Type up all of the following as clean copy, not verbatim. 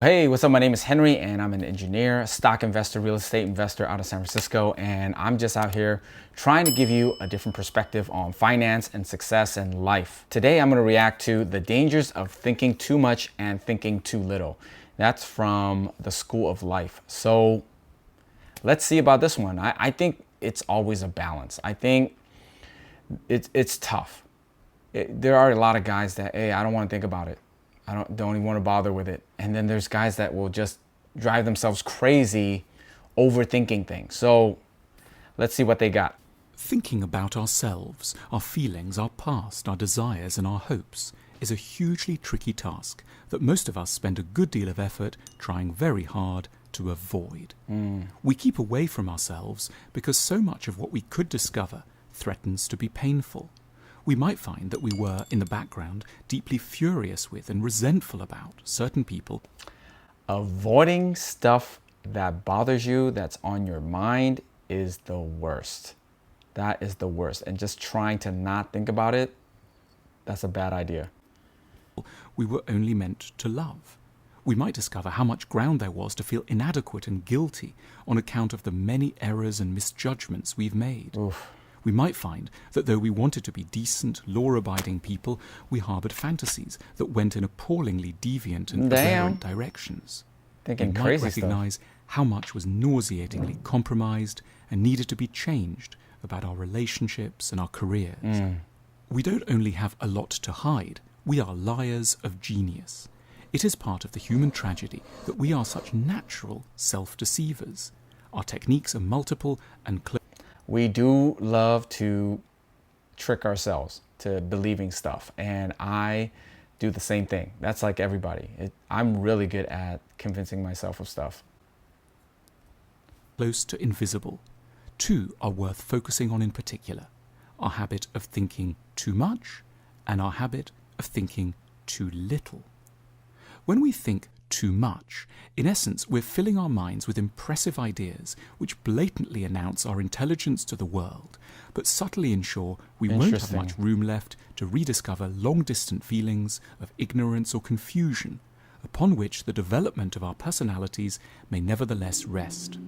Hey, what's up? My name is Henry and I'm an engineer, stock investor, real estate investor out of San Francisco. And I'm just out here trying to give you a different perspective on finance and success in life. Today, I'm going to react to the dangers of thinking too much and thinking too little. That's from the School of Life. So let's see about this one. I think it's always a balance. I think it's tough. There are a lot of guys that, hey, I don't want to think about it. I don't even want to bother with it. And then there's guys that will just drive themselves crazy overthinking things. So let's see what they got. Thinking about ourselves, our feelings, our past, our desires and our hopes is a hugely tricky task that most of us spend a good deal of effort trying very hard to avoid. We keep away from ourselves because so much of what we could discover threatens to be painful. We might find that we were, in the background, deeply furious with and resentful about certain people. Avoiding stuff that bothers you, that's on your mind, is the worst. That is the worst. And just trying to not think about it, that's a bad idea. We were only meant to love. We might discover how much ground there was to feel inadequate and guilty on account of the many errors and misjudgments we've made. Oof. We might find that though we wanted to be decent, law-abiding people, we harboured fantasies that went in appallingly deviant and aberrant directions. Thinking we might crazy recognise stuff. how much was nauseatingly compromised and needed to be changed about our relationships and our careers. We don't only have a lot to hide, we are liars of genius. It is part of the human tragedy that we are such natural self-deceivers. Our techniques are multiple and We do love to trick ourselves to believing stuff. And I do the same thing. That's like everybody. I'm really good at convincing myself of stuff. close to invisible. Two are worth focusing on in particular: our habit of thinking too much and our habit of thinking too little. When we think too much, in essence, we're filling our minds with impressive ideas which blatantly announce our intelligence to the world, but subtly ensure we won't have much room left to rediscover long-distant feelings of ignorance or confusion, upon which the development of our personalities may nevertheless rest.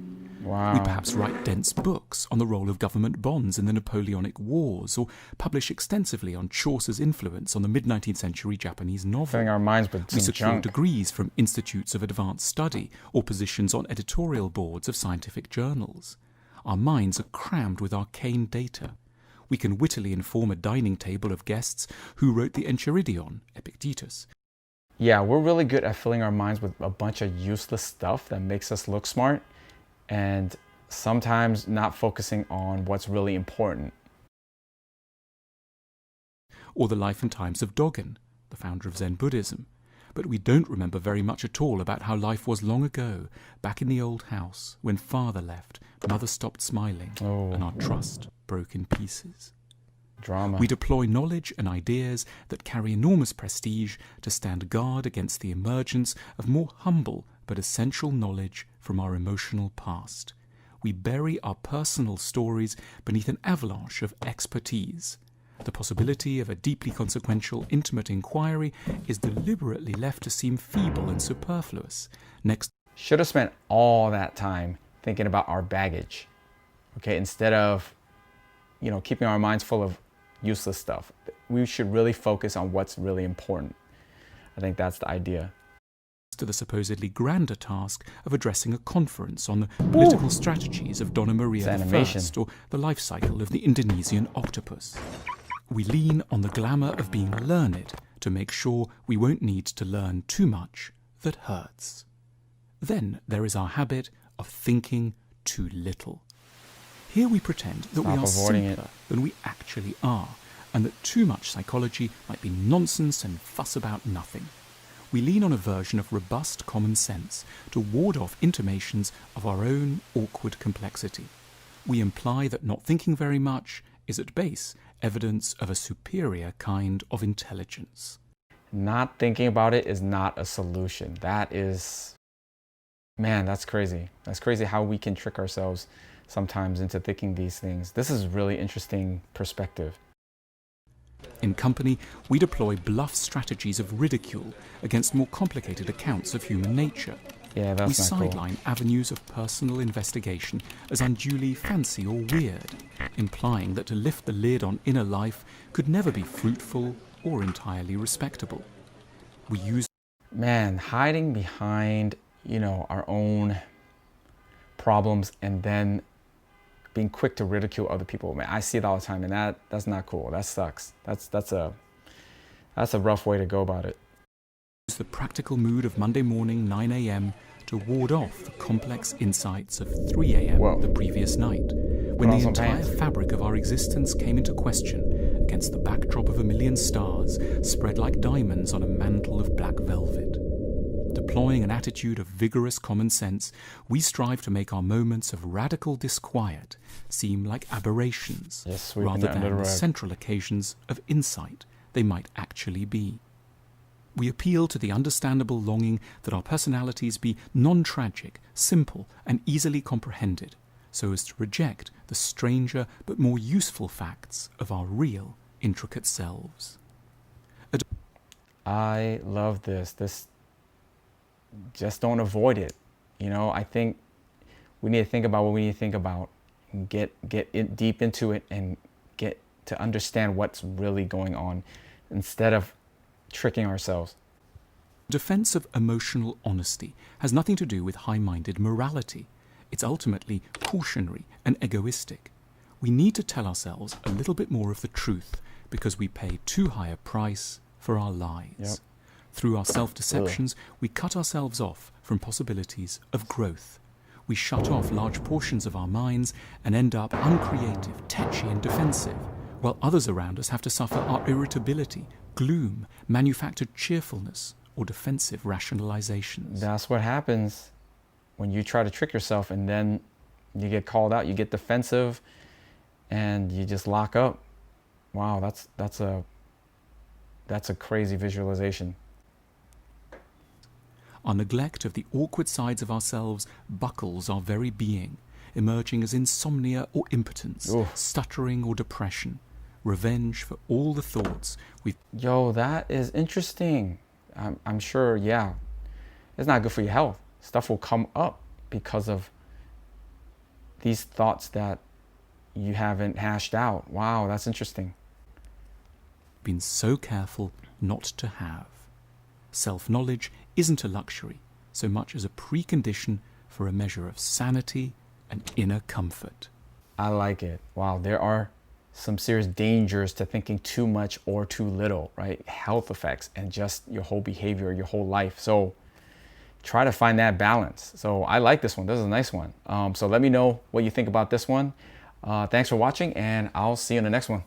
Wow. We perhaps write dense books on the role of government bonds in the Napoleonic Wars, or publish extensively on Chaucer's influence on the mid-19th century Japanese novel. Filling our minds with We some secure junk. degrees from institutes of advanced study or positions on editorial boards of scientific journals. Our minds are crammed with arcane data. We can wittily inform a dining table of guests who wrote the Enchiridion, Epictetus. Yeah, we're really good at filling our minds with a bunch of useless stuff that makes us look smart, and sometimes not focusing on what's really important. Or the life and times of Dogen, the founder of Zen Buddhism. But we don't remember very much at all about how life was long ago, back in the old house, when father left, mother stopped smiling, and our trust broke in pieces. Drama. We deploy knowledge and ideas that carry enormous prestige to stand guard against the emergence of more humble but essential knowledge from our emotional past. We bury our personal stories beneath an avalanche of expertise. The possibility of a deeply consequential, intimate inquiry is deliberately left to seem feeble and superfluous. Should have spent all that time thinking about our baggage, okay, instead of, keeping our minds full of useless stuff. We should really focus on what's really important. I think that's the idea. To the supposedly grander task of addressing a conference on the political strategies of Donna Maria I, or the life cycle of the Indonesian octopus. We lean on the glamour of being learned to make sure we won't need to learn too much that hurts. Then there is our habit of thinking too little. Here we pretend that we are simpler than we actually are, and that too much psychology might be nonsense and fuss about nothing. We lean on a version of robust common sense to ward off intimations of our own awkward complexity. We imply that not thinking very much is at base evidence of a superior kind of intelligence. Not thinking about it is not a solution. That's crazy. That's crazy how we can trick ourselves sometimes into thinking these things. This is really interesting perspective. In company, we deploy bluff strategies of ridicule against more complicated accounts of human nature. Yeah, that's we not cool. sideline avenues of personal investigation as unduly fancy or weird, implying that to lift the lid on inner life could never be fruitful or entirely respectable. We use hiding behind, our own problems and then being quick to ridicule other people. Man, I see it all the time, and that's not cool. That sucks. That's a rough way to go about it. The practical mood of Monday morning 9 a.m. to ward off the complex insights of 3 a.m. the previous night, when the entire fabric of our existence came into question against the backdrop of a million stars spread like diamonds on a mantle of black velvet. Deploying an attitude of vigorous common sense, we strive to make our moments of radical disquiet seem like aberrations, rather than the central occasions of insight they might actually be. We appeal to the understandable longing that our personalities be non-tragic, simple, and easily comprehended, so as to reject the stranger but more useful facts of our real, intricate selves. I love this. Just don't avoid it. I think we need to think about what we need to think about, and get deep into it and get to understand what's really going on instead of tricking ourselves. Defense of emotional honesty has nothing to do with high-minded morality. It's ultimately cautionary and egoistic. We need to tell ourselves a little bit more of the truth because we pay too high a price for our lies. Yep. Through our self-deceptions, we cut ourselves off from possibilities of growth. We shut off large portions of our minds and end up uncreative, tetchy and defensive, while others around us have to suffer our irritability, gloom, manufactured cheerfulness, or defensive rationalizations. That's what happens when you try to trick yourself, and then you get called out, you get defensive, and you just lock up. Wow, that's a crazy visualization. Our neglect of the awkward sides of ourselves buckles our very being, emerging as insomnia or impotence, stuttering or depression, revenge for all the thoughts we've... Yo, that is interesting. I'm sure, yeah, it's not good for your health. Stuff will come up because of these thoughts that you haven't hashed out. Wow, that's interesting. Been so careful not to have. Self-knowledge isn't a luxury so much as a precondition for a measure of sanity and inner comfort. I like it. Wow, there are some serious dangers to thinking too much or too little, right? Health effects and just your whole behavior, your whole life. So try to find that balance. So I like this one. This is a nice one. So let me know what you think about this one. Thanks for watching, and I'll see you in the next one.